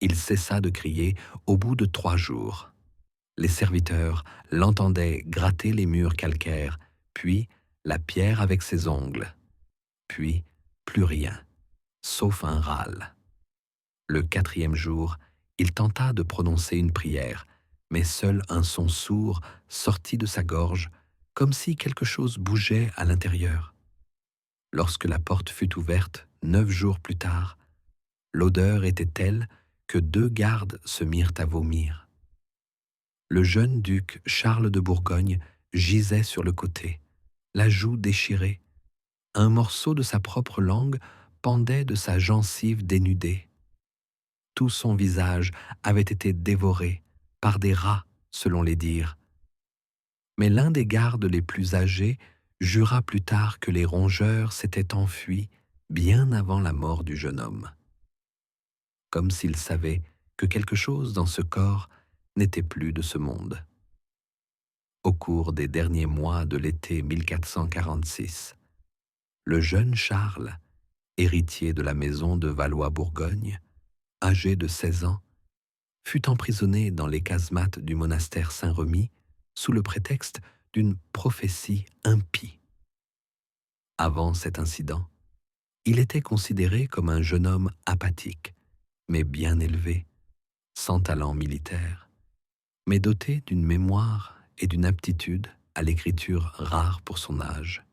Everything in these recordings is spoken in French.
Il cessa de crier au bout de 3 jours. Les serviteurs l'entendaient gratter les murs calcaires, puis la pierre avec ses ongles, puis plus rien, sauf un râle. Le 4e jour, il tenta de prononcer une prière, mais seul un son sourd sortit de sa gorge, comme si quelque chose bougeait à l'intérieur. Lorsque la porte fut ouverte 9 jours plus tard, l'odeur était telle que 2 gardes se mirent à vomir. Le jeune duc Charles de Bourgogne gisait sur le côté, la joue déchirée. Un morceau de sa propre langue pendait de sa gencive dénudée. Tout son visage avait été dévoré par des rats, selon les dires. Mais l'un des gardes les plus âgés jura plus tard que les rongeurs s'étaient enfuis bien avant la mort du jeune homme. Comme s'il savait que quelque chose dans ce corps n'était plus de ce monde. Au cours des derniers mois de l'été 1446, le jeune Charles, héritier de la maison de Valois-Bourgogne, âgé de 16 ans, fut emprisonné dans les casemates du monastère Saint-Remy sous le prétexte d'une prophétie impie. Avant cet incident, il était considéré comme un jeune homme apathique, mais bien élevé, sans talent militaire, mais doté d'une mémoire et d'une aptitude à l'écriture rare pour son âge.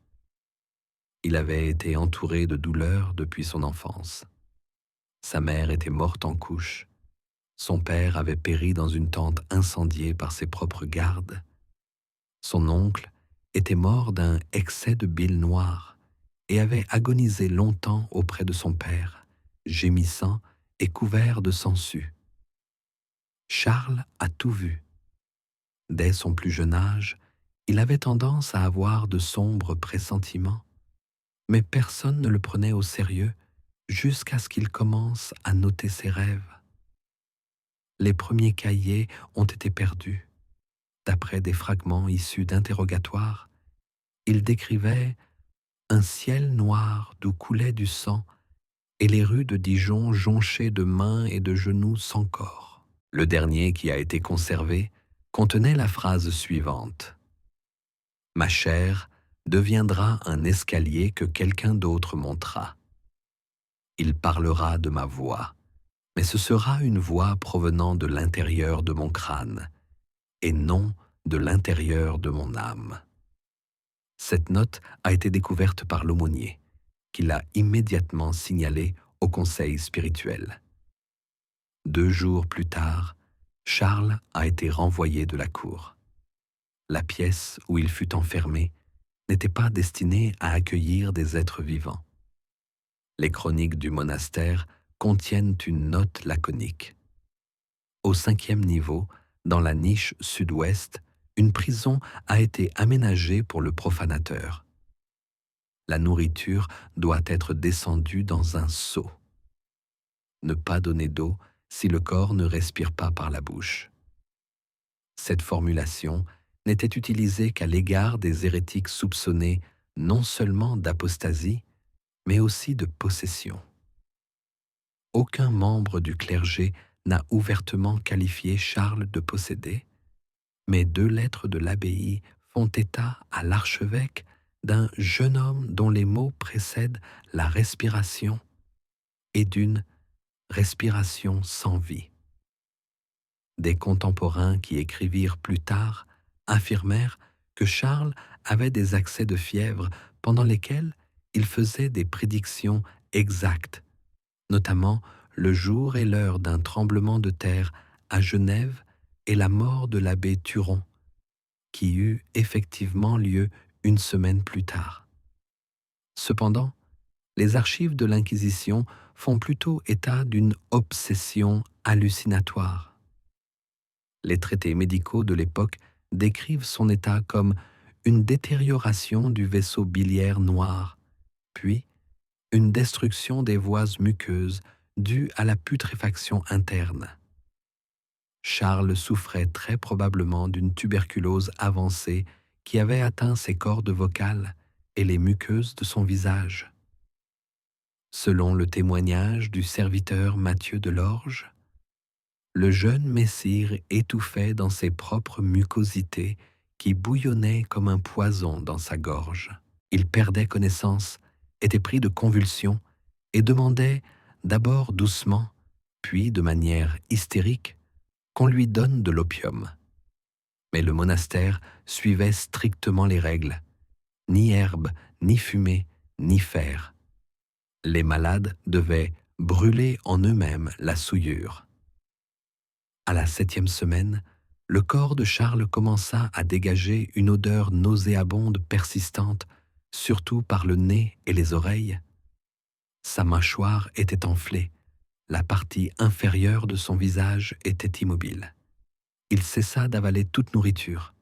Il avait été entouré de douleurs depuis son enfance. Sa mère était morte en couche. Son père avait péri dans une tente incendiée par ses propres gardes. Son oncle était mort d'un excès de bile noire et avait agonisé longtemps auprès de son père, gémissant et couvert de sangsues. Charles a tout vu. Dès son plus jeune âge, il avait tendance à avoir de sombres pressentiments, mais personne ne le prenait au sérieux jusqu'à ce qu'il commence à noter ses rêves. Les premiers cahiers ont été perdus. D'après des fragments issus d'interrogatoires, il décrivait un ciel noir d'où coulait du sang et les rues de Dijon jonchées de mains et de genoux sans corps. Le dernier qui a été conservé contenait la phrase suivante: « Ma chair deviendra un escalier que quelqu'un d'autre montera. Il parlera de ma voix, mais ce sera une voix provenant de l'intérieur de mon crâne, et non de l'intérieur de mon âme. » Cette note a été découverte par l'aumônier, qui l'a immédiatement signalée au conseil spirituel. 2 jours plus tard, Charles a été renvoyé de la cour. La pièce où il fut enfermé n'était pas destinée à accueillir des êtres vivants. Les chroniques du monastère contiennent une note laconique. Au 5e niveau, dans la niche sud-ouest, une prison a été aménagée pour le profanateur. La nourriture doit être descendue dans un seau. Ne pas donner d'eau si le corps ne respire pas par la bouche. Cette formulation n'était utilisée qu'à l'égard des hérétiques soupçonnés non seulement d'apostasie, mais aussi de possession. Aucun membre du clergé n'a ouvertement qualifié Charles de possédé, mais 2 lettres de l'abbaye font état à l'archevêque d'un jeune homme dont les mots précèdent la respiration et d'une respiration sans vie. Des contemporains qui écrivirent plus tard affirmèrent que Charles avait des accès de fièvre pendant lesquels il faisait des prédictions exactes, notamment le jour et l'heure d'un tremblement de terre à Genève et la mort de l'abbé Turon, qui eut effectivement lieu une semaine plus tard. Cependant, les archives de l'Inquisition font plutôt état d'une obsession hallucinatoire. Les traités médicaux de l'époque décrivent son état comme une détérioration du vaisseau biliaire noir, puis une destruction des voies muqueuses due à la putréfaction interne. Charles souffrait très probablement d'une tuberculose avancée qui avait atteint ses cordes vocales et les muqueuses de son visage. Selon le témoignage du serviteur Mathieu de Lorge, le jeune messire étouffait dans ses propres mucosités qui bouillonnaient comme un poison dans sa gorge. Il perdait connaissance, était pris de convulsions et demandait, d'abord doucement, puis de manière hystérique, qu'on lui donne de l'opium. Mais le monastère suivait strictement les règles. Ni herbe, ni fumée, ni fer. Les malades devaient brûler en eux-mêmes la souillure. À la 7e semaine, le corps de Charles commença à dégager une odeur nauséabonde persistante, surtout par le nez et les oreilles. Sa mâchoire était enflée, la partie inférieure de son visage était immobile. Il cessa d'avaler toute nourriture.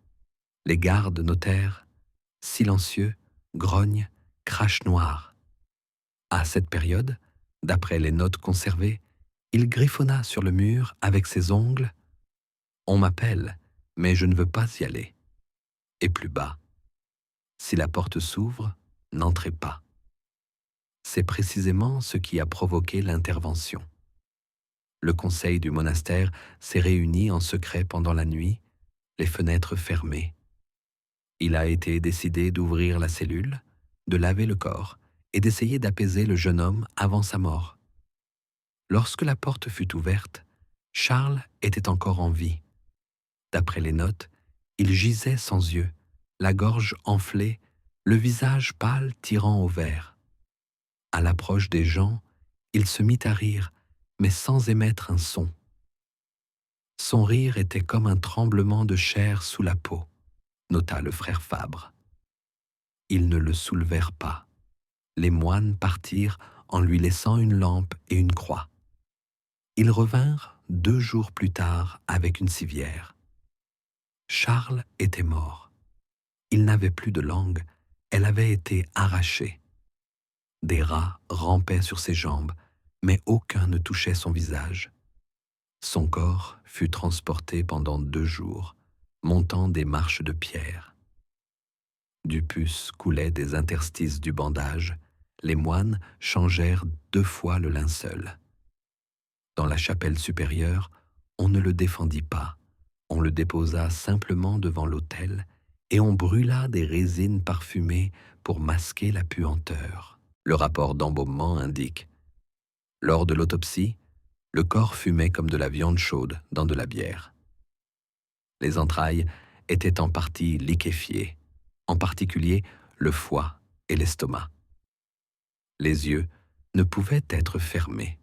Les gardes notèrent, silencieux, grogne, crache noir. À cette période, d'après les notes conservées, il griffonna sur le mur avec ses ongles « On m'appelle, mais je ne veux pas y aller ». Et plus bas, « Si la porte s'ouvre, n'entrez pas ». C'est précisément ce qui a provoqué l'intervention. Le conseil du monastère s'est réuni en secret pendant la nuit, les fenêtres fermées. Il a été décidé d'ouvrir la cellule, de laver le corps et d'essayer d'apaiser le jeune homme avant sa mort. Lorsque la porte fut ouverte, Charles était encore en vie. D'après les notes, il gisait sans yeux, la gorge enflée, le visage pâle tirant au vert. À l'approche des gens, il se mit à rire, mais sans émettre un son. Son rire était comme un tremblement de chair sous la peau, nota le frère Fabre. Ils ne le soulevèrent pas. Les moines partirent en lui laissant une lampe et une croix. Ils revinrent 2 jours plus tard avec une civière. Charles était mort. Il n'avait plus de langue, elle avait été arrachée. Des rats rampaient sur ses jambes, mais aucun ne touchait son visage. Son corps fut transporté pendant 2 jours, montant des marches de pierre. Du pus coulait des interstices du bandage, les moines changèrent 2 fois le linceul. Dans la chapelle supérieure, on ne le défendit pas, on le déposa simplement devant l'autel et on brûla des résines parfumées pour masquer la puanteur. Le rapport d'embaumement indique: lors de l'autopsie, le corps fumait comme de la viande chaude dans de la bière. Les entrailles étaient en partie liquéfiées, en particulier le foie et l'estomac. Les yeux ne pouvaient être fermés.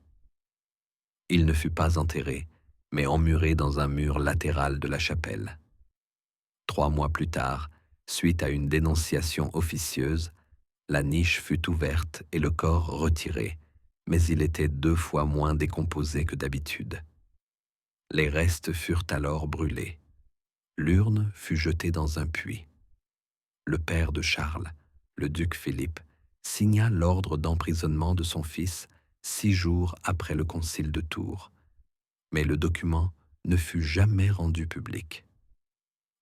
Il ne fut pas enterré, mais emmuré dans un mur latéral de la chapelle. 3 mois plus tard, suite à une dénonciation officieuse, la niche fut ouverte et le corps retiré, mais il était 2 fois moins décomposé que d'habitude. Les restes furent alors brûlés. L'urne fut jetée dans un puits. Le père de Charles, le duc Philippe, signa l'ordre d'emprisonnement de son fils 6 jours après le concile de Tours, mais le document ne fut jamais rendu public.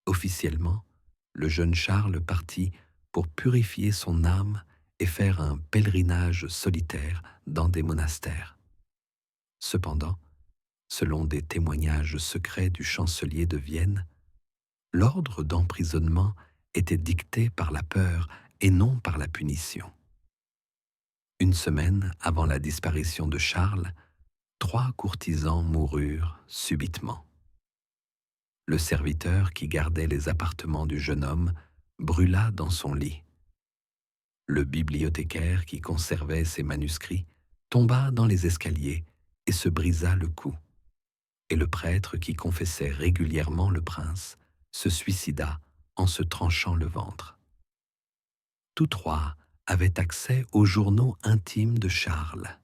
Officiellement, le jeune Charles partit pour purifier son âme et faire un pèlerinage solitaire dans des monastères. Cependant, selon des témoignages secrets du chancelier de Vienne, l'ordre d'emprisonnement était dicté par la peur et non par la punition. Une semaine avant la disparition de Charles, 3 courtisans moururent subitement. Le serviteur qui gardait les appartements du jeune homme brûla dans son lit. Le bibliothécaire qui conservait ses manuscrits tomba dans les escaliers et se brisa le cou. Et le prêtre qui confessait régulièrement le prince se suicida en se tranchant le ventre. Tous 3 avaient accès aux journaux intimes de Charles.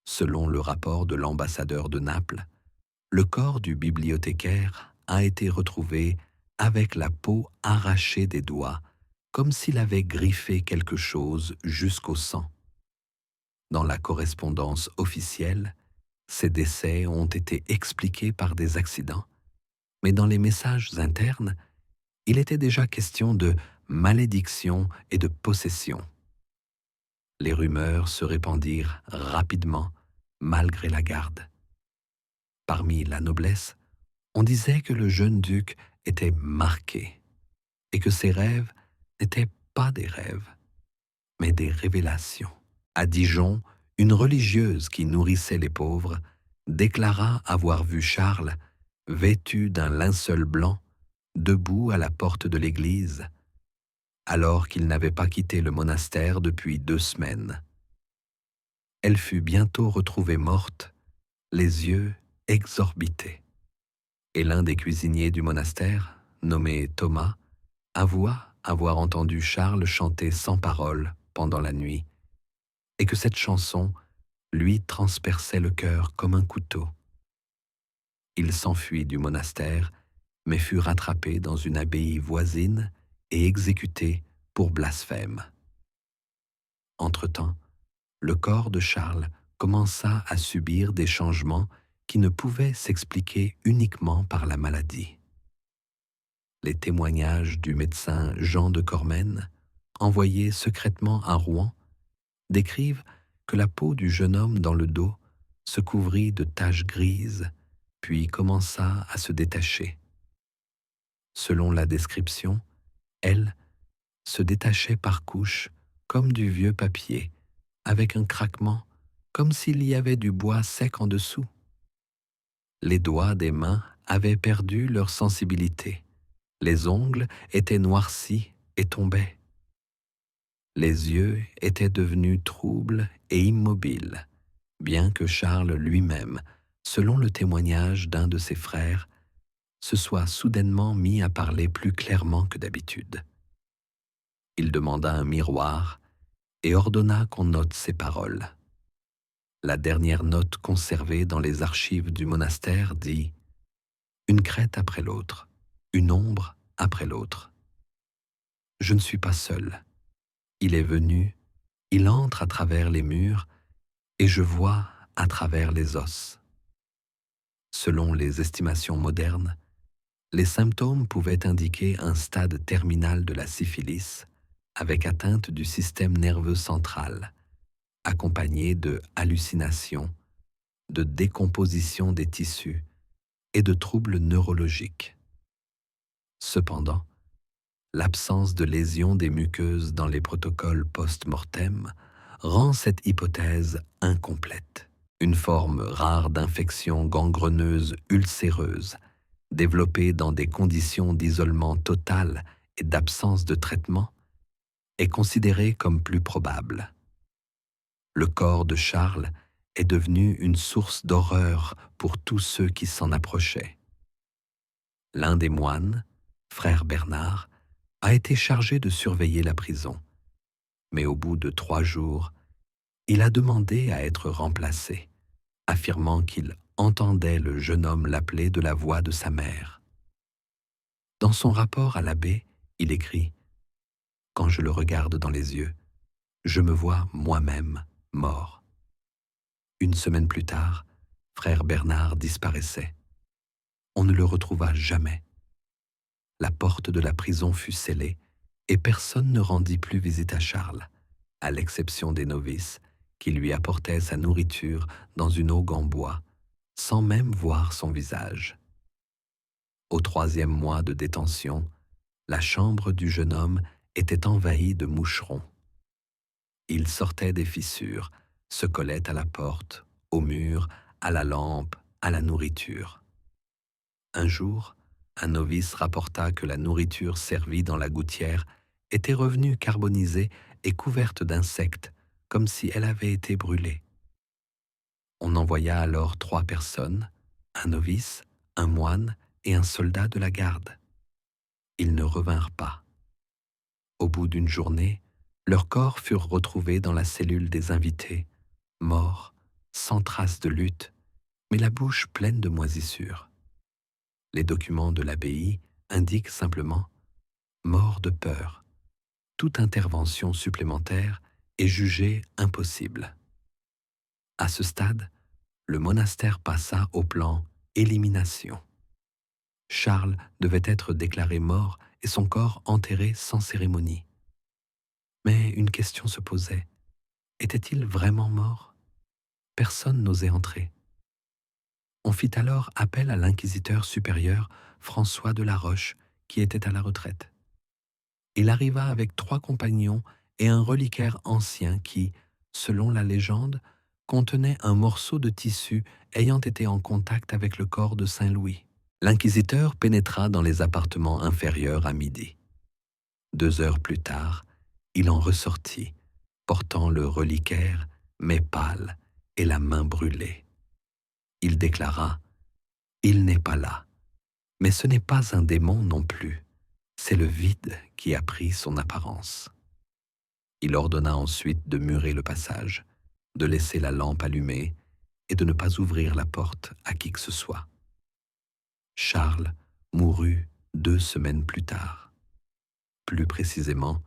Selon le rapport de l'ambassadeur de Naples, le corps du bibliothécaire a été retrouvé avec la peau arrachée des doigts, comme s'il avait griffé quelque chose jusqu'au sang. Dans la correspondance officielle, ces décès ont été expliqués par des accidents, mais dans les messages internes, il était déjà question de malédiction et de possession. Les rumeurs se répandirent rapidement, malgré la garde. Parmi la noblesse, on disait que le jeune duc était marqué et que ses rêves n'étaient pas des rêves, mais des révélations. À Dijon, une religieuse qui nourrissait les pauvres déclara avoir vu Charles, vêtu d'un linceul blanc, debout à la porte de l'église, alors qu'il n'avait pas quitté le monastère depuis 2 semaines. Elle fut bientôt retrouvée morte, les yeux exorbités. Et l'un des cuisiniers du monastère, nommé Thomas, avoua avoir entendu Charles chanter sans parole pendant la nuit, et que cette chanson lui transperçait le cœur comme un couteau. Il s'enfuit du monastère, mais fut rattrapé dans une abbaye voisine et exécuté pour blasphème. Entre-temps, le corps de Charles commença à subir des changements qui ne pouvaient s'expliquer uniquement par la maladie. Les témoignages du médecin Jean de Cormènes, envoyé secrètement à Rouen, décrivent que la peau du jeune homme dans le dos se couvrit de taches grises, puis commença à se détacher. Selon la description, elle se détachait par couches comme du vieux papier, avec un craquement comme s'il y avait du bois sec en dessous. Les doigts des mains avaient perdu leur sensibilité. Les ongles étaient noircis et tombaient. Les yeux étaient devenus troubles et immobiles, bien que Charles lui-même, selon le témoignage d'un de ses frères, se soit soudainement mis à parler plus clairement que d'habitude. Il demanda un miroir et ordonna qu'on note ses paroles. La dernière note conservée dans les archives du monastère dit « Une crête après l'autre, une ombre après l'autre. Je ne suis pas seul. Il est venu, il entre à travers les murs, et je vois à travers les os. » Selon les estimations modernes, les symptômes pouvaient indiquer un stade terminal de la syphilis, avec atteinte du système nerveux central, accompagné de hallucinations, de décomposition des tissus et de troubles neurologiques. Cependant, l'absence de lésions des muqueuses dans les protocoles post-mortem rend cette hypothèse incomplète. Une forme rare d'infection gangreneuse ulcéreuse, développée dans des conditions d'isolement total et d'absence de traitement, est considérée comme plus probable. Le corps de Charles est devenu une source d'horreur pour tous ceux qui s'en approchaient. L'un des moines, frère Bernard, a été chargé de surveiller la prison, mais au bout de 3 jours, il a demandé à être remplacé, affirmant qu'il entendait le jeune homme l'appeler de la voix de sa mère. Dans son rapport à l'abbé, il écrit « Quand je le regarde dans les yeux, je me vois moi-même mort. » 1 semaine plus tard, frère Bernard disparaissait. On ne le retrouva jamais. La porte de la prison fut scellée et personne ne rendit plus visite à Charles, à l'exception des novices qui lui apportaient sa nourriture dans une augue en bois, sans même voir son visage. Au 3e mois de détention, la chambre du jeune homme était envahie de moucherons. Ils sortaient des fissures, se collaient à la porte, au mur, à la lampe, à la nourriture. Un jour, un novice rapporta que la nourriture servie dans la gouttière était revenue carbonisée et couverte d'insectes, comme si elle avait été brûlée. On envoya alors 3 personnes, un novice, un moine et un soldat de la garde. Ils ne revinrent pas. Au bout d'une journée, leurs corps furent retrouvés dans la cellule des invités, morts, sans trace de lutte, mais la bouche pleine de moisissures. Les documents de l'abbaye indiquent simplement « mort de peur ». Toute intervention supplémentaire est jugée impossible. À ce stade, le monastère passa au plan élimination. Charles devait être déclaré mort et son corps enterré sans cérémonie. Mais une question se posait. Était-il vraiment mort? Personne n'osait entrer. On fit alors appel à l'inquisiteur supérieur François de la Roche, qui était à la retraite. Il arriva avec 3 compagnons et un reliquaire ancien qui, selon la légende, contenait un morceau de tissu ayant été en contact avec le corps de Saint Louis. L'inquisiteur pénétra dans les appartements inférieurs à midi. 2 heures plus tard, il en ressortit, portant le reliquaire, mais pâle, et la main brûlée. Il déclara « Il n'est pas là, mais ce n'est pas un démon non plus, c'est le vide qui a pris son apparence. » Il ordonna ensuite de murer le passage, de laisser la lampe allumée et de ne pas ouvrir la porte à qui que ce soit. Charles mourut 2 semaines plus tard. Plus précisément,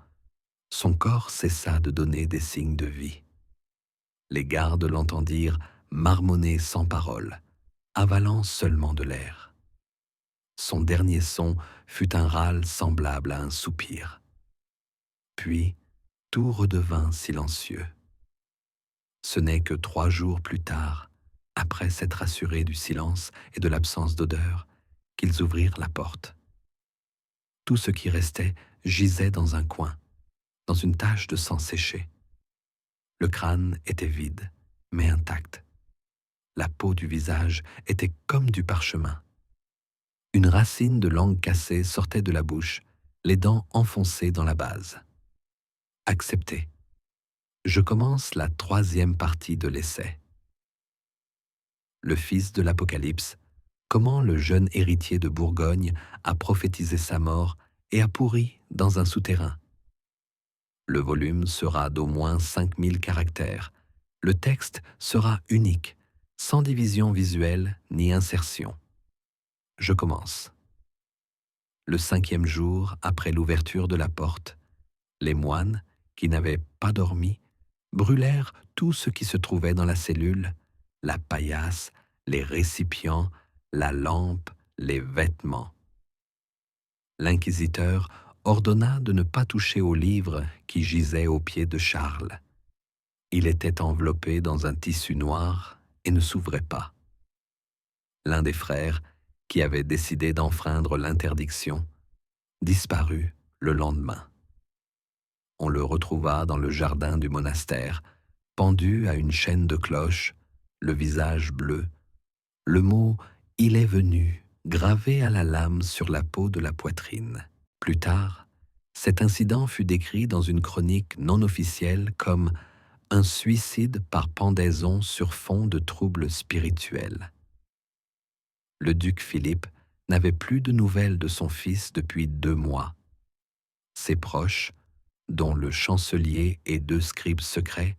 son corps cessa de donner des signes de vie. Les gardes l'entendirent marmonner sans parole, avalant seulement de l'air. Son dernier son fut un râle semblable à un soupir. Puis, tout redevint silencieux. Ce n'est que 3 jours plus tard, après s'être assurés du silence et de l'absence d'odeur, qu'ils ouvrirent la porte. Tout ce qui restait gisait dans un coin, dans une tache de sang séché. Le crâne était vide, mais intact. La peau du visage était comme du parchemin. Une racine de langue cassée sortait de la bouche, les dents enfoncées dans la base. Accepté. Je commence la 3e partie de l'essai. Le fils de l'Apocalypse, comment le jeune héritier de Bourgogne a prophétisé sa mort et a pourri dans un souterrain. Le volume sera d'au moins 5000 caractères. Le texte sera unique, sans division visuelle ni insertion. Je commence. Le 5e jour après l'ouverture de la porte, les moines, qui n'avaient pas dormi, brûlèrent tout ce qui se trouvait dans la cellule, la paillasse, les récipients, la lampe, les vêtements. L'inquisiteur ordonna de ne pas toucher au livre qui gisait aux pieds de Charles. Il était enveloppé dans un tissu noir et ne s'ouvrait pas. L'un des frères, qui avait décidé d'enfreindre l'interdiction, disparut le lendemain. On le retrouva dans le jardin du monastère, pendu à une chaîne de cloches, le visage bleu, le mot « Il est venu » gravé à la lame sur la peau de la poitrine. Plus tard, cet incident fut décrit dans une chronique non officielle comme « un suicide par pendaison sur fond de troubles spirituels ». Le duc Philippe n'avait plus de nouvelles de son fils depuis 2 mois. Ses proches, dont le chancelier et 2 scribes secrets,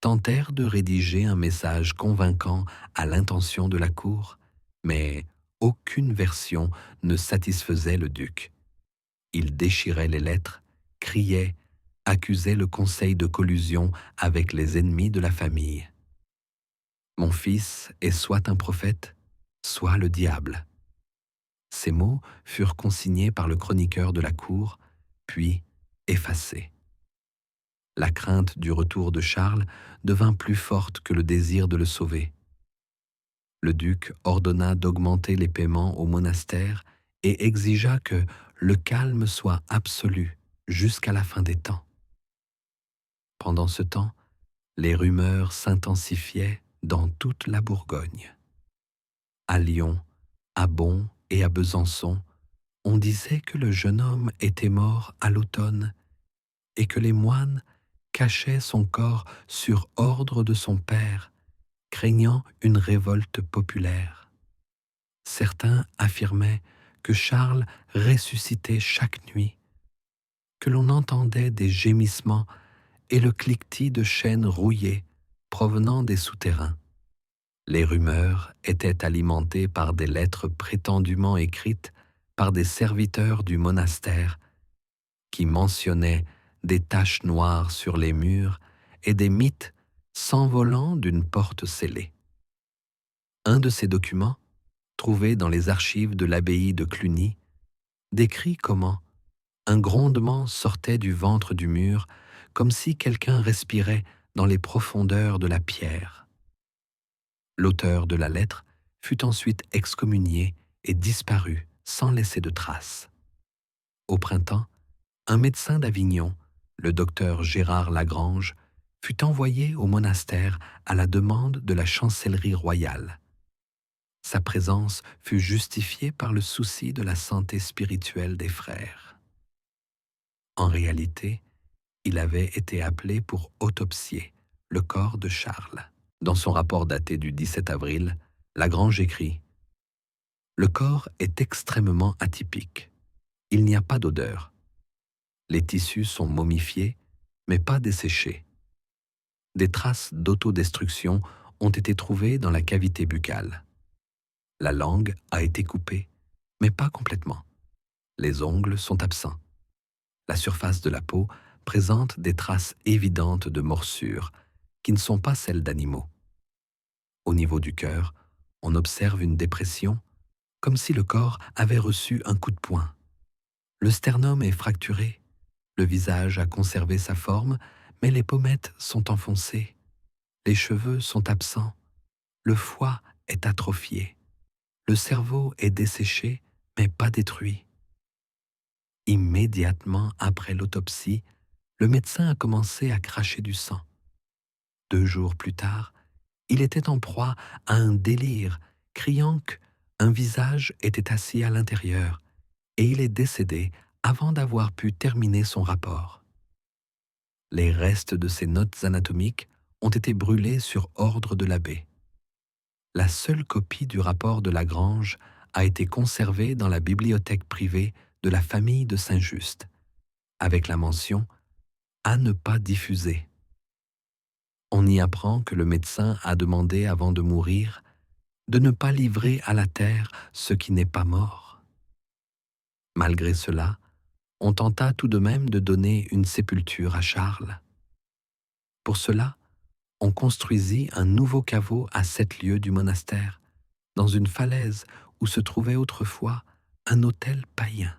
tentèrent de rédiger un message convaincant à l'intention de la cour, mais aucune version ne satisfaisait le duc. Il déchirait les lettres, criait, accusait le conseil de collusion avec les ennemis de la famille. Mon fils est soit un prophète, soit le diable. Ces mots furent consignés par le chroniqueur de la cour, puis effacés. La crainte du retour de Charles devint plus forte que le désir de le sauver. Le duc ordonna d'augmenter les paiements au monastère et exigea que le calme soit absolu jusqu'à la fin des temps. Pendant ce temps, les rumeurs s'intensifiaient dans toute la Bourgogne. À Lyon, à Bonn et à Besançon, on disait que le jeune homme était mort à l'automne et que les moines cachaient son corps sur ordre de son père, craignant une révolte populaire. Certains affirmaient que Charles ressuscitait chaque nuit, que l'on entendait des gémissements et le cliquetis de chaînes rouillées provenant des souterrains. Les rumeurs étaient alimentées par des lettres prétendument écrites par des serviteurs du monastère qui mentionnaient des taches noires sur les murs et des mythes s'envolant d'une porte scellée. Un de ces documents, trouvé dans les archives de l'abbaye de Cluny, décrit comment un grondement sortait du ventre du mur comme si quelqu'un respirait dans les profondeurs de la pierre. L'auteur de la lettre fut ensuite excommunié et disparut sans laisser de traces. Au printemps, un médecin d'Avignon, le docteur Gérard Lagrange, fut envoyé au monastère à la demande de la chancellerie royale. Sa présence fut justifiée par le souci de la santé spirituelle des frères. En réalité, il avait été appelé pour autopsier le corps de Charles. Dans son rapport daté du 17 avril, Lagrange écrit « Le corps est extrêmement atypique. Il n'y a pas d'odeur. Les tissus sont momifiés, mais pas desséchés. Des traces d'autodestruction ont été trouvées dans la cavité buccale. La langue a été coupée, mais pas complètement. Les ongles sont absents. La surface de la peau présente des traces évidentes de morsures qui ne sont pas celles d'animaux. Au niveau du cœur, on observe une dépression, comme si le corps avait reçu un coup de poing. Le sternum est fracturé, le visage a conservé sa forme, mais les pommettes sont enfoncées, les cheveux sont absents, le foie est atrophié, le cerveau est desséché, mais pas détruit. Immédiatement après l'autopsie, le médecin a commencé à cracher du sang. 2 jours plus tard, il était en proie à un délire, criant qu'un visage était assis à l'intérieur, et il est décédé avant d'avoir pu terminer son rapport. Les restes de ses notes anatomiques ont été brûlés sur ordre de l'abbé. La seule copie du rapport de Lagrange a été conservée dans la bibliothèque privée de la famille de Saint-Just, avec la mention « à ne pas diffuser ». On y apprend que le médecin a demandé avant de mourir de ne pas livrer à la terre ce qui n'est pas mort. Malgré cela, on tenta tout de même de donner une sépulture à Charles. Pour cela, on construisit un nouveau caveau à 7 lieues du monastère, dans une falaise où se trouvait autrefois un autel païen.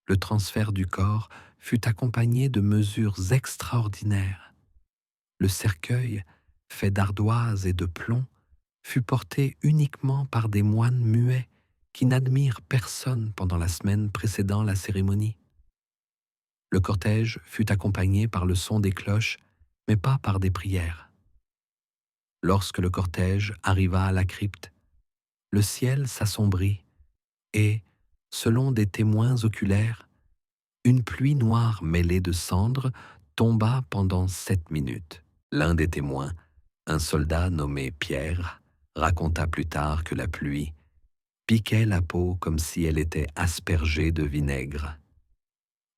Le transfert du corps fut accompagné de mesures extraordinaires. Le cercueil, fait d'ardoise et de plomb, fut porté uniquement par des moines muets qui n'admirent personne pendant la semaine précédant la cérémonie. Le cortège fut accompagné par le son des cloches, mais pas par des prières. Lorsque le cortège arriva à la crypte, le ciel s'assombrit et, selon des témoins oculaires, une pluie noire mêlée de cendres tomba pendant 7 minutes. L'un des témoins, un soldat nommé Pierre, raconta plus tard que la pluie piquait la peau comme si elle était aspergée de vinaigre.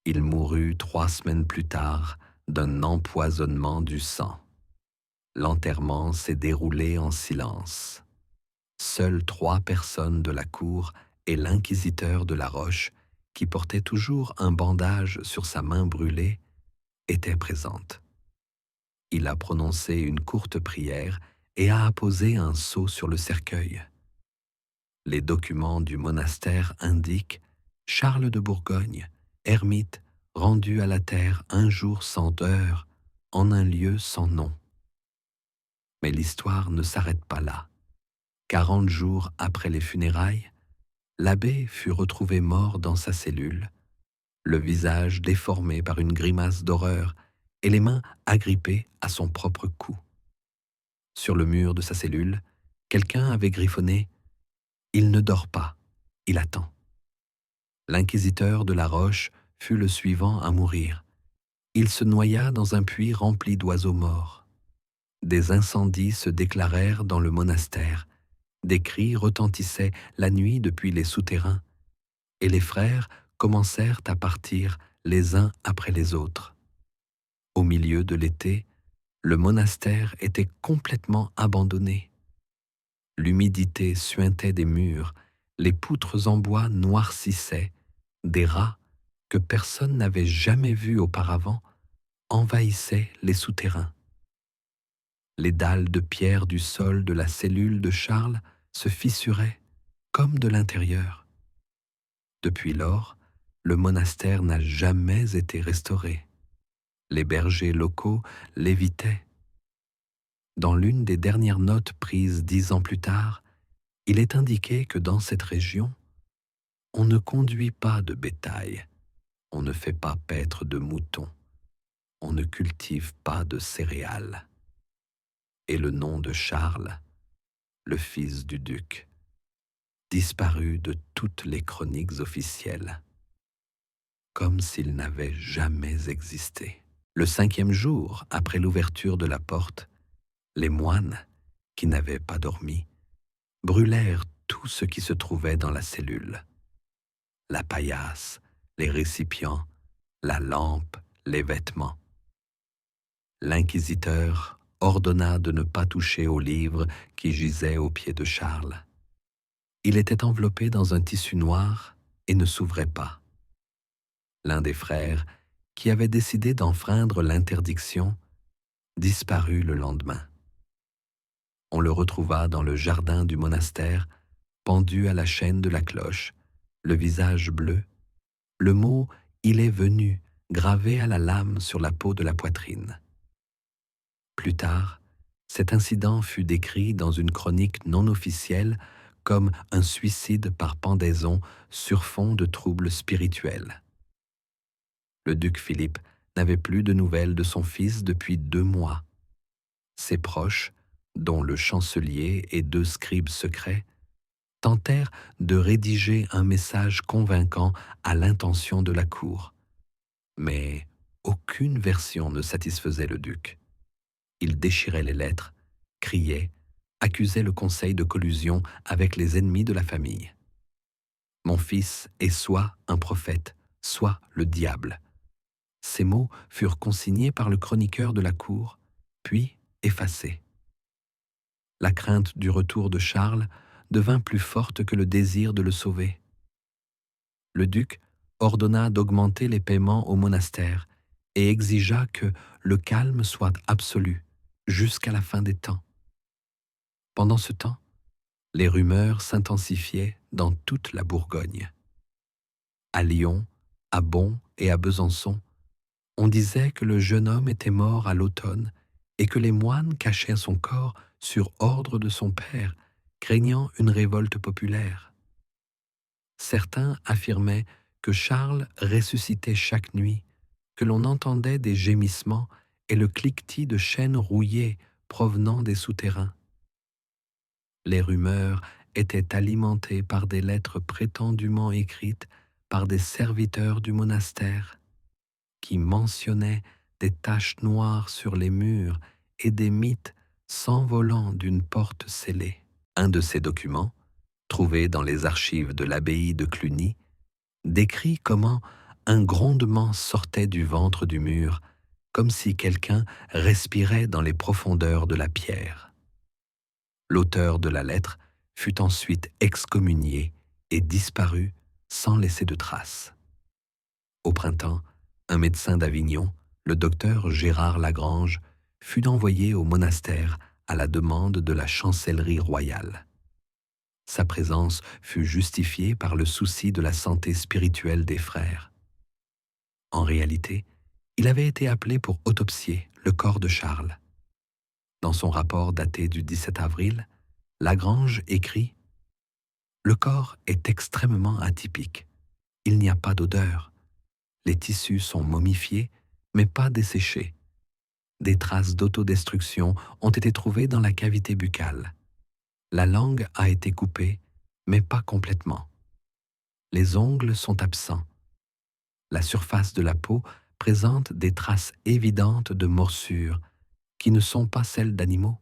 Il mourut 3 semaines plus tard d'un empoisonnement du sang. L'enterrement s'est déroulé en silence. Seules 3 personnes de la cour et l'inquisiteur de la Roche, qui portait toujours un bandage sur sa main brûlée, étaient présentes. Il a prononcé une courte prière et a apposé un sceau sur le cercueil. Les documents du monastère indiquent Charles de Bourgogne, ermite, rendu à la terre un jour sans heure, en un lieu sans nom. Mais l'histoire ne s'arrête pas là. 40 jours après les funérailles, l'abbé fut retrouvé mort dans sa cellule, le visage déformé par une grimace d'horreur et les mains agrippées à son propre cou. Sur le mur de sa cellule, quelqu'un avait griffonné « Il ne dort pas, il attend ». L'inquisiteur de la Roche fut le suivant à mourir. Il se noya dans un puits rempli d'oiseaux morts. Des incendies se déclarèrent dans le monastère. Des cris retentissaient la nuit depuis les souterrains, et les frères commencèrent à partir les uns après les autres. Au milieu de l'été, le monastère était complètement abandonné. L'humidité suintait des murs, les poutres en bois noircissaient, des rats, que personne n'avait jamais vus auparavant, envahissaient les souterrains. Les dalles de pierre du sol de la cellule de Charles se fissuraient comme de l'intérieur. Depuis lors, le monastère n'a jamais été restauré. Les bergers locaux l'évitaient. Dans l'une des dernières notes prises 10 ans plus tard, Il est indiqué que dans cette région, on ne conduit pas de bétail, on ne fait pas paître de moutons, on ne cultive pas de céréales. Et le nom de Charles, le fils du duc, disparut de toutes les chroniques officielles, comme s'il n'avait jamais existé. Le 5e jour, après l'ouverture de la porte, les moines, qui n'avaient pas dormi, brûlèrent tout ce qui se trouvait dans la cellule. La paillasse, les récipients, la lampe, les vêtements. L'inquisiteur ordonna de ne pas toucher au livre qui gisait aux pieds de Charles. Il était enveloppé dans un tissu noir et ne s'ouvrait pas. L'un des frères, qui avait décidé d'enfreindre l'interdiction, disparut le lendemain. On le retrouva dans le jardin du monastère, pendu à la chaîne de la cloche, le visage bleu, le mot « Il est venu » gravé à la lame sur la peau de la poitrine. Plus tard, cet incident fut décrit dans une chronique non officielle comme un suicide par pendaison sur fond de troubles spirituels. Le duc Philippe n'avait plus de nouvelles de son fils depuis 2 mois. Ses proches, dont le chancelier et 2 scribes secrets, tentèrent de rédiger un message convaincant à l'intention de la cour. Mais aucune version ne satisfaisait le duc. Il déchirait les lettres, criait, accusait le conseil de collusion avec les ennemis de la famille. Mon fils est soit un prophète, soit le diable. Ces mots furent consignés par le chroniqueur de la cour, puis effacés. La crainte du retour de Charles devint plus forte que le désir de le sauver. Le duc ordonna d'augmenter les paiements au monastère et exigea que le calme soit absolu jusqu'à la fin des temps. Pendant ce temps, les rumeurs s'intensifiaient dans toute la Bourgogne. À Lyon, à Bonn et à Besançon, on disait que le jeune homme était mort à l'automne et que les moines cachaient son corps sur ordre de son père, craignant une révolte populaire. Certains affirmaient que Charles ressuscitait chaque nuit, que l'on entendait des gémissements et le cliquetis de chaînes rouillées provenant des souterrains. Les rumeurs étaient alimentées par des lettres prétendument écrites par des serviteurs du monastère, qui mentionnaient des taches noires sur les murs et des mythes s'envolant d'une porte scellée. Un de ces documents, trouvé dans les archives de l'abbaye de Cluny, décrit comment un grondement sortait du ventre du mur, comme si quelqu'un respirait dans les profondeurs de la pierre. L'auteur de la lettre fut ensuite excommunié et disparut sans laisser de traces. Au printemps, un médecin d'Avignon, le docteur Gérard Lagrange, fut envoyé au monastère à la demande de la chancellerie royale. Sa présence fut justifiée par le souci de la santé spirituelle des frères. En réalité, il avait été appelé pour autopsier le corps de Charles. Dans son rapport daté du 17 avril, Lagrange écrit « Le corps est extrêmement atypique. Il n'y a pas d'odeur. Les tissus sont momifiés, mais pas desséchés. Des traces d'autodestruction ont été trouvées dans la cavité buccale. La langue a été coupée, mais pas complètement. Les ongles sont absents. La surface de la peau présente des traces évidentes de morsures, qui ne sont pas celles d'animaux.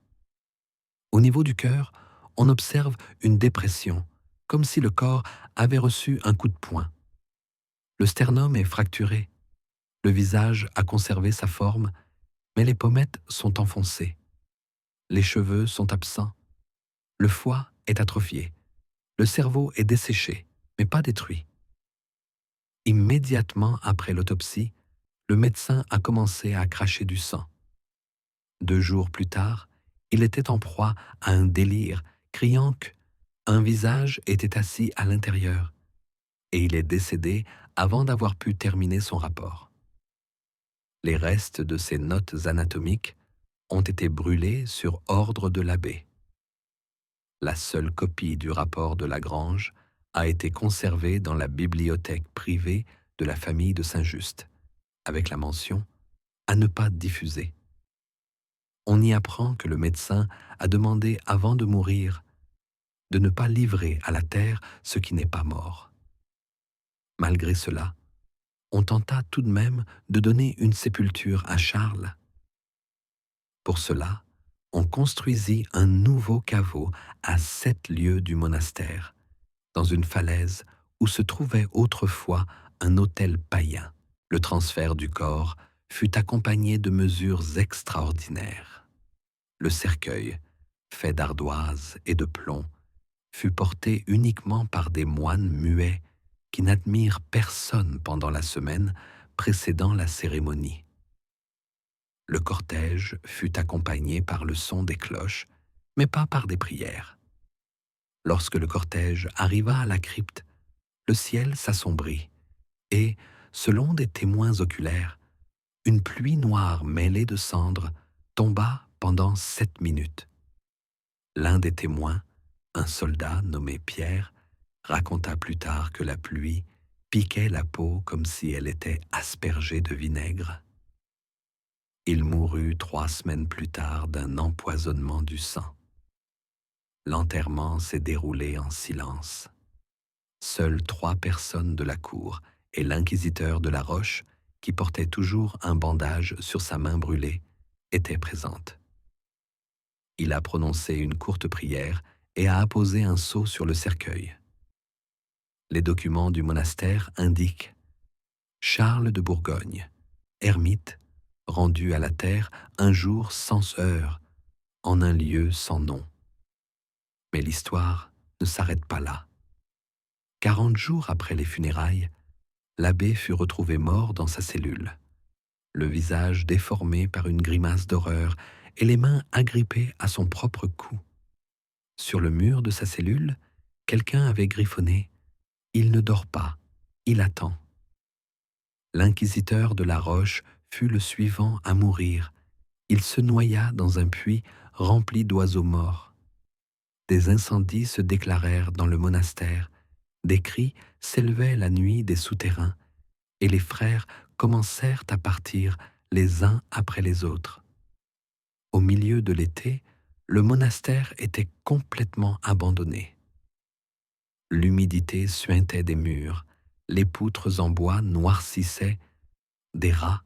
Au niveau du cœur, on observe une dépression, comme si le corps avait reçu un coup de poing. Le sternum est fracturé. Le visage a conservé sa forme, mais les pommettes sont enfoncées. Les cheveux sont absents. Le foie est atrophié. Le cerveau est desséché, mais pas détruit. Immédiatement après l'autopsie, le médecin a commencé à cracher du sang. 2 jours plus tard, il était en proie à un délire, criant qu'un visage était assis à l'intérieur, et il est décédé avant d'avoir pu terminer son rapport. Les restes de ses notes anatomiques ont été brûlés sur ordre de l'abbé. La seule copie du rapport de Lagrange a été conservée dans la bibliothèque privée de la famille de Saint-Just, avec la mention « à ne pas diffuser ». On y apprend que le médecin a demandé avant de mourir de ne pas livrer à la terre ce qui n'est pas mort. Malgré cela, on tenta tout de même de donner une sépulture à Charles. Pour cela, on construisit un nouveau caveau à 7 lieues du monastère, dans une falaise où se trouvait autrefois un autel païen. Le transfert du corps fut accompagné de mesures extraordinaires. Le cercueil, fait d'ardoise et de plomb, fut porté uniquement par des moines muets qui n'admirent personne pendant la semaine précédant la cérémonie. Le cortège fut accompagné par le son des cloches, mais pas par des prières. Lorsque le cortège arriva à la crypte, le ciel s'assombrit et, selon des témoins oculaires, une pluie noire mêlée de cendres tomba pendant 7 minutes. L'un des témoins, un soldat nommé Pierre, raconta plus tard que la pluie piquait la peau comme si elle était aspergée de vinaigre. Il mourut 3 semaines plus tard d'un empoisonnement du sang. L'enterrement s'est déroulé en silence. Seules 3 personnes de la cour et l'inquisiteur de la Roche, qui portait toujours un bandage sur sa main brûlée, étaient présentes. Il a prononcé une courte prière et a apposé un sceau sur le cercueil. Les documents du monastère indiquent Charles de Bourgogne, ermite, rendu à la terre un jour sans heure, en un lieu sans nom. Mais l'histoire ne s'arrête pas là. 40 jours après les funérailles, l'abbé fut retrouvé mort dans sa cellule, le visage déformé par une grimace d'horreur et les mains agrippées à son propre cou. Sur le mur de sa cellule, quelqu'un avait griffonné « Il ne dort pas, il attend ». L'inquisiteur de la Roche fut le suivant à mourir. Il se noya dans un puits rempli d'oiseaux morts. Des incendies se déclarèrent dans le monastère, des cris s'élevaient la nuit des souterrains, et les frères commencèrent à partir les uns après les autres. Au milieu de l'été, le monastère était complètement abandonné. L'humidité suintait des murs, les poutres en bois noircissaient, des rats,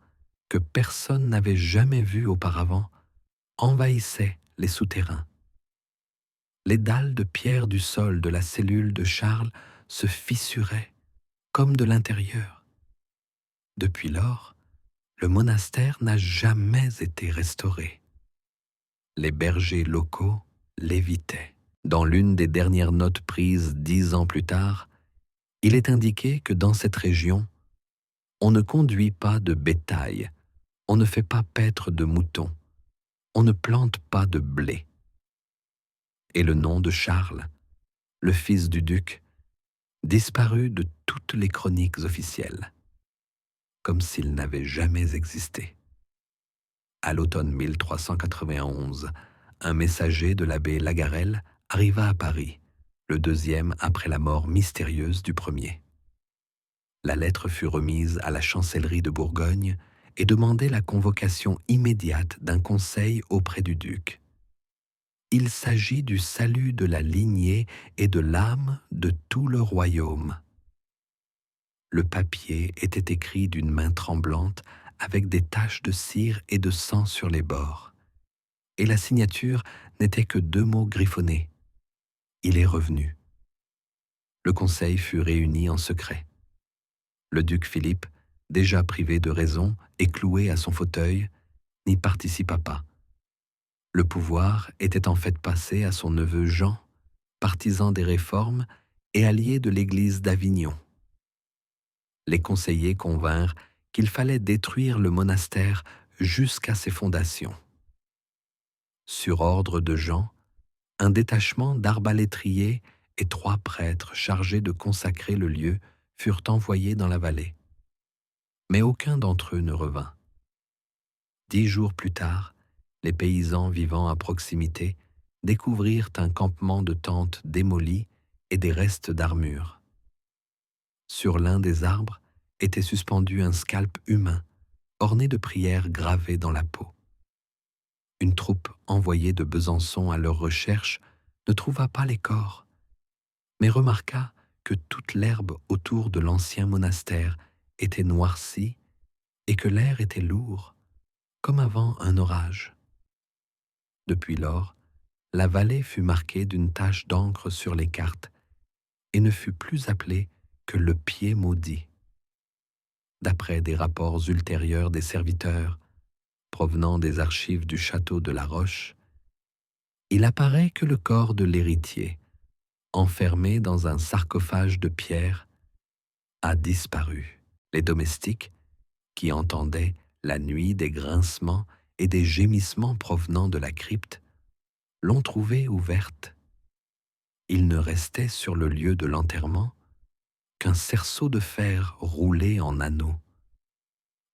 que personne n'avait jamais vus auparavant, envahissaient les souterrains. Les dalles de pierre du sol de la cellule de Charles se fissuraient, comme de l'intérieur. Depuis lors, le monastère n'a jamais été restauré. Les bergers locaux l'évitaient. Dans l'une des dernières notes prises 10 ans plus tard, il est indiqué que dans cette région, on ne conduit pas de bétail, on ne fait pas paître de moutons, on ne plante pas de blé. Et le nom de Charles, le fils du duc, disparut de toutes les chroniques officielles, comme s'il n'avait jamais existé. À l'automne 1391, un messager de l'abbé Lagarelle arriva à Paris, le 2e après la mort mystérieuse du premier. La lettre fut remise à la chancellerie de Bourgogne et demandait la convocation immédiate d'un conseil auprès du duc. Il s'agit du salut de la lignée et de l'âme de tout le royaume. Le papier était écrit d'une main tremblante avec des taches de cire et de sang sur les bords. Et la signature n'était que 2 mots griffonnés. Il est revenu. Le conseil fut réuni en secret. Le duc Philippe, déjà privé de raison et cloué à son fauteuil, n'y participa pas. Le pouvoir était en fait passé à son neveu Jean, partisan des réformes et allié de l'Église d'Avignon. Les conseillers convinrent qu'il fallait détruire le monastère jusqu'à ses fondations. Sur ordre de Jean, un détachement d'arbalétriers et 3 prêtres chargés de consacrer le lieu furent envoyés dans la vallée. Mais aucun d'entre eux ne revint. 10 jours plus tard, les paysans vivant à proximité découvrirent un campement de tentes démoli et des restes d'armures. Sur l'un des arbres était suspendu un scalp humain, orné de prières gravées dans la peau. Une troupe envoyée de Besançon à leur recherche ne trouva pas les corps, mais remarqua que toute l'herbe autour de l'ancien monastère était noircie et que l'air était lourd, comme avant un orage. Depuis lors, la vallée fut marquée d'une tache d'encre sur les cartes et ne fut plus appelée que le pied maudit. D'après des rapports ultérieurs des serviteurs, provenant des archives du château de La Roche, il apparaît que le corps de l'héritier, enfermé dans un sarcophage de pierre, a disparu. Les domestiques, qui entendaient la nuit des grincements et des gémissements provenant de la crypte, l'ont trouvée ouverte. Il ne restait sur le lieu de l'enterrement qu'un cerceau de fer roulé en anneaux,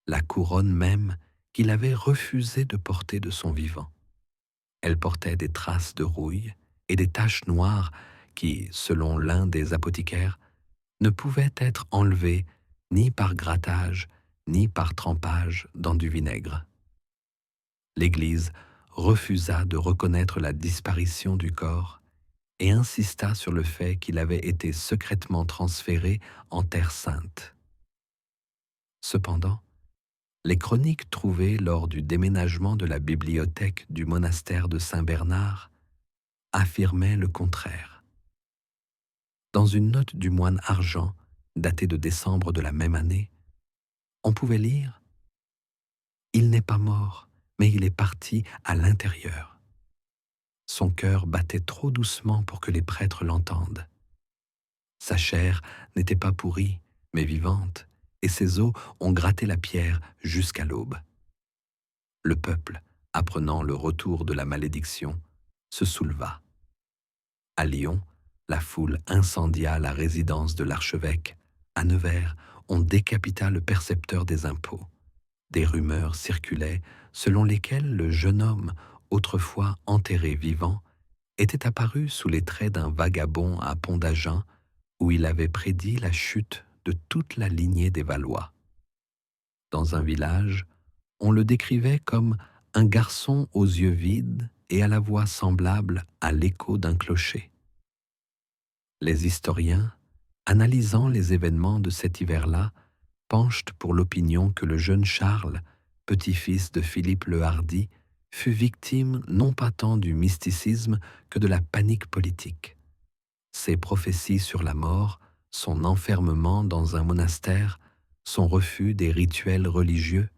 la couronne même qu'il avait refusé de porter de son vivant. Elle portait des traces de rouille et des taches noires qui, selon l'un des apothicaires, ne pouvaient être enlevées ni par grattage, ni par trempage dans du vinaigre. L'Église refusa de reconnaître la disparition du corps et insista sur le fait qu'il avait été secrètement transféré en Terre Sainte. Cependant, les chroniques trouvées lors du déménagement de la bibliothèque du monastère de Saint-Bernard affirmaient le contraire. Dans une note du moine Argent, datée de décembre de la même année, on pouvait lire « Il n'est pas mort, mais il est parti à l'intérieur. Son cœur battait trop doucement pour que les prêtres l'entendent. Sa chair n'était pas pourrie, mais vivante, et ses os ont gratté la pierre jusqu'à l'aube. » Le peuple, apprenant le retour de la malédiction, se souleva. À Lyon, la foule incendia la résidence de l'archevêque. À Nevers, on décapita le percepteur des impôts. Des rumeurs circulaient selon lesquelles le jeune homme, autrefois enterré vivant, était apparu sous les traits d'un vagabond à Pont-d'Agen, où il avait prédit la chute de toute la lignée des Valois. Dans un village, on le décrivait comme un garçon aux yeux vides et à la voix semblable à l'écho d'un clocher. Les historiens, analysant les événements de cet hiver-là, penchent pour l'opinion que le jeune Charles, petit-fils de Philippe le Hardi, fut victime non pas tant du mysticisme que de la panique politique. Ses prophéties sur la mort, son enfermement dans un monastère, son refus des rituels religieux,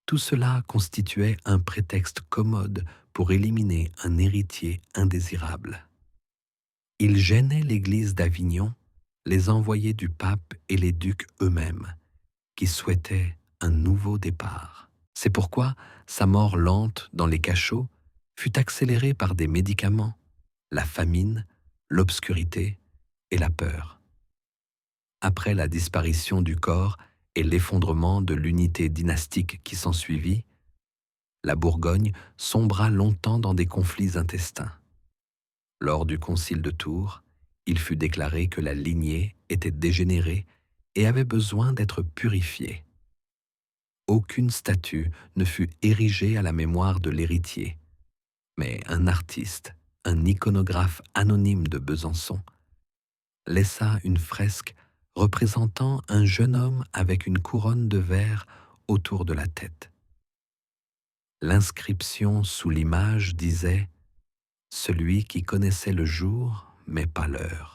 tout cela constituait un prétexte commode pour éliminer un héritier indésirable. Il gênait l'Église d'Avignon, les envoyés du pape et les ducs eux-mêmes, qui souhaitaient un nouveau départ. C'est pourquoi sa mort lente dans les cachots fut accélérée par des médicaments, la famine, l'obscurité et la peur. Après la disparition du corps et l'effondrement de l'unité dynastique qui s'ensuivit, la Bourgogne sombra longtemps dans des conflits intestins. Lors du concile de Tours, il fut déclaré que la lignée était dégénérée et avait besoin d'être purifiée. Aucune statue ne fut érigée à la mémoire de l'héritier, mais un artiste, un iconographe anonyme de Besançon, laissa une fresque représentant un jeune homme avec une couronne de verre autour de la tête. L'inscription sous l'image disait « Celui qui connaissait le jour, mais pas l'heure ».